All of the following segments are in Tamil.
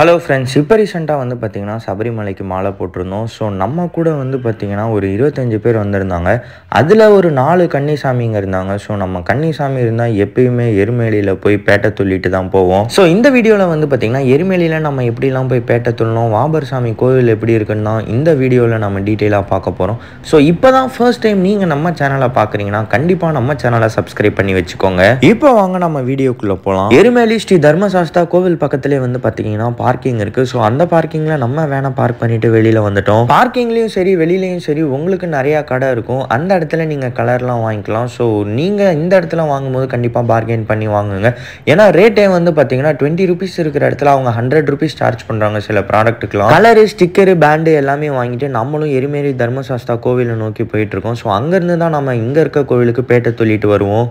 ஹலோ ஃப்ரெண்ட்ஸ், இப்போ ரீசெண்டாக வந்து பார்த்திங்கன்னா சபரிமலைக்கு மாலை போட்டிருந்தோம். ஸோ நம்ம கூட வந்து பார்த்திங்கன்னா ஒரு 25 பேர் வந்திருந்தாங்க. அதில் ஒரு 4 கன்னிசாமிங்க இருந்தாங்க. ஸோ நம்ம கன்னிசாமி இருந்தால் எப்பயுமே எருமேலியில் போய் பேட்டை துள்ளிட்டு தான் போவோம். ஸோ இந்த வீடியோவில் வந்து பார்த்திங்கன்னா எருமேலியில் நம்ம எப்படிலாம் போய் பேட்டை துள்ளணும், வாபர் சாமி கோவில் எப்படி இருக்குன்னு தான் இந்த வீடியோவில் நம்ம டீட்டெயிலாக பார்க்க போகிறோம். ஸோ இப்போ தான் ஃபர்ஸ்ட் டைம் நீங்கள் நம்ம சேனலை பார்க்குறீங்கன்னா கண்டிப்பாக நம்ம சேனலை சப்ஸ்கிரைப் பண்ணி வச்சுக்கோங்க. இப்போ வாங்க நம்ம வீடியோக்குள்ளே போகலாம். எருமேலி ஸ்ரீ தர்மசாஸ்தா கோவில் பக்கத்துலேயே வந்து பார்த்திங்கன்னா பார்க்கிங் இருக்கு. ஸோ அந்த பார்க்கிங்ல நம்ம வேணா பார்க் பண்ணிட்டு வெளியில வந்துட்டோம். பார்க்கிங்லயும் சரி வெளியிலயும் சரி உங்களுக்கு நிறைய கடை இருக்கும். அந்த இடத்துல நீங்க கலர்லாம் வாங்கிக்கலாம். ஸோ நீங்க இந்த இடத்துல வாங்கும்போது கண்டிப்பா பார்கெயின் பண்ணி வாங்குங்க. ஏன்னா ரேட்டே வந்து பாத்தீங்கன்னா 20 ருபீஸ் இருக்கிற இடத்துல அவங்க 100 ருபீஸ் சார்ஜ் பண்றாங்க சில ப்ராடக்ட்டுக்குலாம். கலரு, ஸ்டிக்கரு, பேண்டு எல்லாமே வாங்கிட்டு நம்மளும் எருமேலி தர்மசாஸ்தா கோவிலை நோக்கி போயிட்டு இருக்கோம். ஸோ அங்கிருந்து தான் நம்ம இங்க இருக்க கோவிலுக்கு பேட்டை துள்ளிட்டு வருவோம்.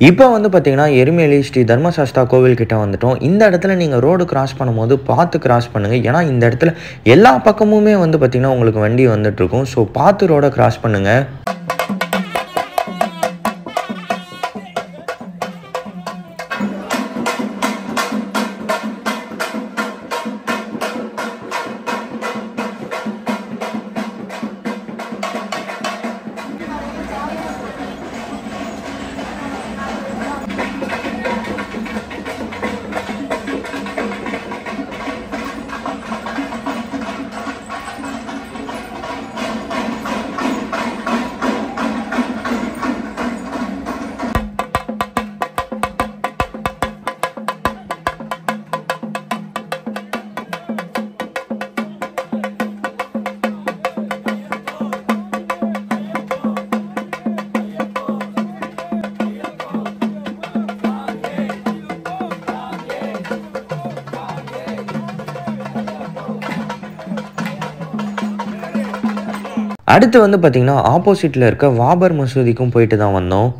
இப்போ வந்து பார்த்தீங்கன்னா எருமேலி ஸ்ரீ தர்மசாஸ்தா கோவில் கிட்ட வந்துட்டோம். இந்த இடத்துல நீங்கள் ரோடு கிராஸ் பண்ணும்போது பார்த்து கிராஸ் பண்ணுங்கள். ஏன்னா இந்த இடத்துல எல்லா பக்கமுமே வந்து பார்த்திங்கன்னா உங்களுக்கு வண்டி வந்துட்டுருக்கும். ஸோ பார்த்து ரோடை கிராஸ் பண்ணுங்கள். அடுத்து வந்து பார்த்திங்கன்னா ஆப்போசிட்டில் இருக்க வாபர் மசூதிக்கும் போயிட்டு தான் வந்தோம்.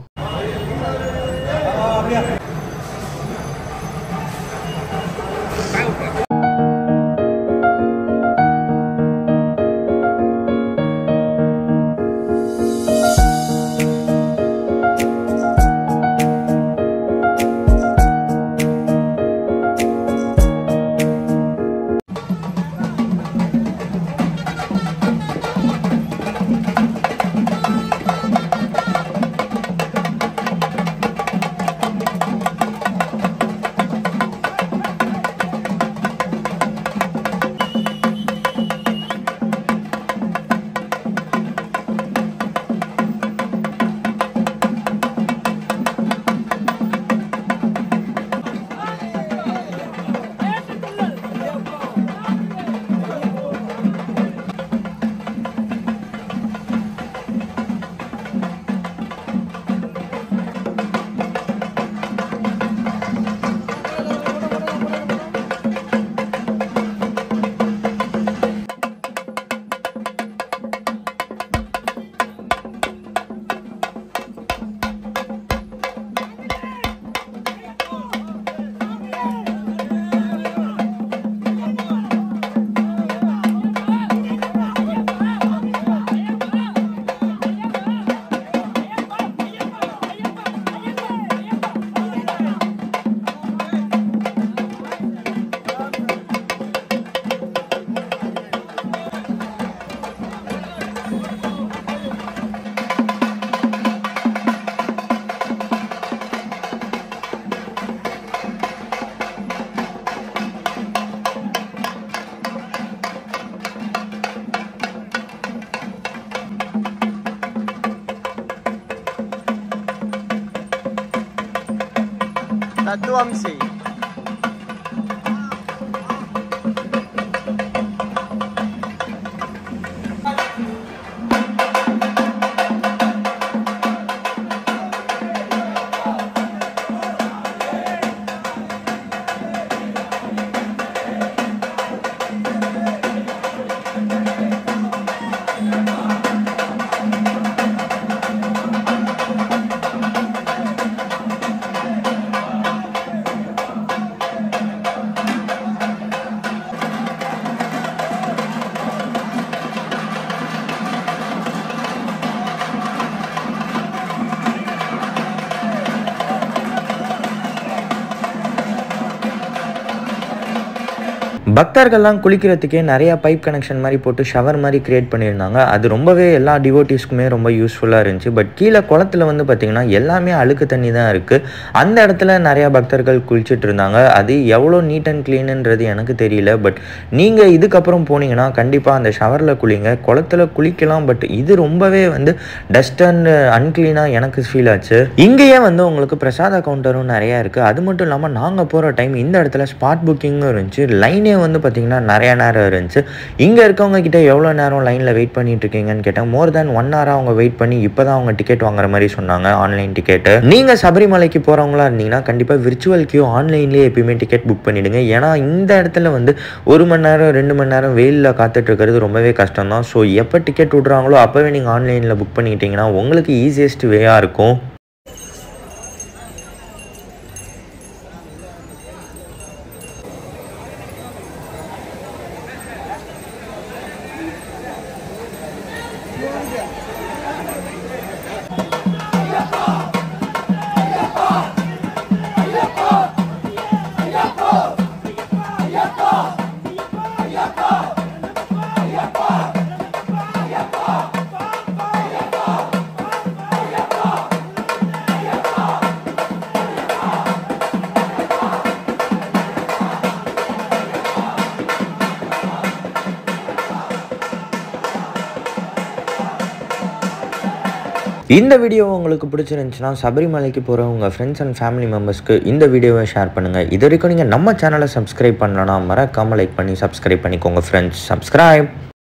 Tatuamsi. பக்தர்கள்லாம் குளிக்கிறதுக்கே நிறைய பைப் கனெக்ஷன் மாதிரி போட்டு ஷவர் மாதிரி கிரியேட் பண்ணியிருந்தாங்க. அது ரொம்பவே எல்லா டிவோட்டிஸ்க்குமே ரொம்ப யூஸ்ஃபுல்லாக இருந்துச்சு. பட் கீழே குளத்தில் வந்து பார்த்திங்கன்னா எல்லாமே அழுக்கு தண்ணி தான் இருக்குது. அந்த இடத்துல நிறையா பக்தர்கள் குளிச்சுட்டு இருந்தாங்க. அது எவ்வளோ நீட் அண்ட் க்ளீனுன்றது எனக்கு தெரியல. பட் நீங்கள் இதுக்கப்புறம் போனீங்கன்னா கண்டிப்பாக அந்த ஷவரில் குளிங்க. குளத்தில் குளிக்கலாம். பட் இது ரொம்பவே வந்து டஸ்ட் அண்ட் அன்க்ளீனாக எனக்கு ஃபீல் ஆச்சு. இங்கேயே வந்து உங்களுக்கு பிரசாத கவுண்டரும் நிறையா இருக்குது. அது மட்டும் இல்லாமல் நாங்கள் போகிற டைம் இந்த இடத்துல ஸ்பாட் புக்கிங்கும் இருந்துச்சு. லைனே வந்து பார்த்திங்கன்னா நிறையா நேரம் இருந்துச்சு. இங்கே இருக்கவங்க கிட்ட எவ்வளோ நேரம் லைனில் வெயிட் பண்ணிட்டு இருக்கீங்கன்னு கேட்டேன். மோர் தேன் 1 hour அவங்க வெயிட் பண்ணி இப்போ தான் அவங்க டிக்கெட் வாங்குற மாதிரி சொன்னாங்க, ஆன்லைன் டிக்கெட்டு. நீங்கள் சபரிமலைக்கு போகிறவங்களா இருந்தீங்கன்னா கண்டிப்பாக விர்ச்சுவல் கியூ ஆன்லைன்லேயே எப்பயுமே டிக்கெட் புக் பண்ணிவிடுங்க. ஏன்னா இந்த இடத்துல வந்து 1 மணி நேரம் 2 மணி நேரம் வெயிலில் காத்துட்டு இருக்கிறது ரொம்பவே கஷ்டம் தான். ஸோ எப்போ டிக்கெட் விட்றாங்களோ அப்போவே நீங்கள் ஆன்லைனில் புக் பண்ணிக்கிட்டிங்கன்னா உங்களுக்கு ஈஸியஸ்ட் வேயாக இருக்கும். இந்த வீடியோ உங்களுக்கு பிடிச்சிருந்துச்சுன்னா சபரிமலைக்கு போகிற உங்கள் ஃப்ரெண்ட்ஸ் அண்ட் ஃபேமிலி மெம்பர்ஸ்க்கு இந்த வீடியோவை ஷேர் பண்ணுங்கள். இது வரைக்கும் நீங்கள் நம்ம சேனலை சப்ஸ்கிரைப் பண்ணலன்னா மறக்காமல் லைக் பண்ணி சப்ஸ்கிரைப் பண்ணிக்கோங்க ஃப்ரெண்ட்ஸ். சப்ஸ்கிரைப்.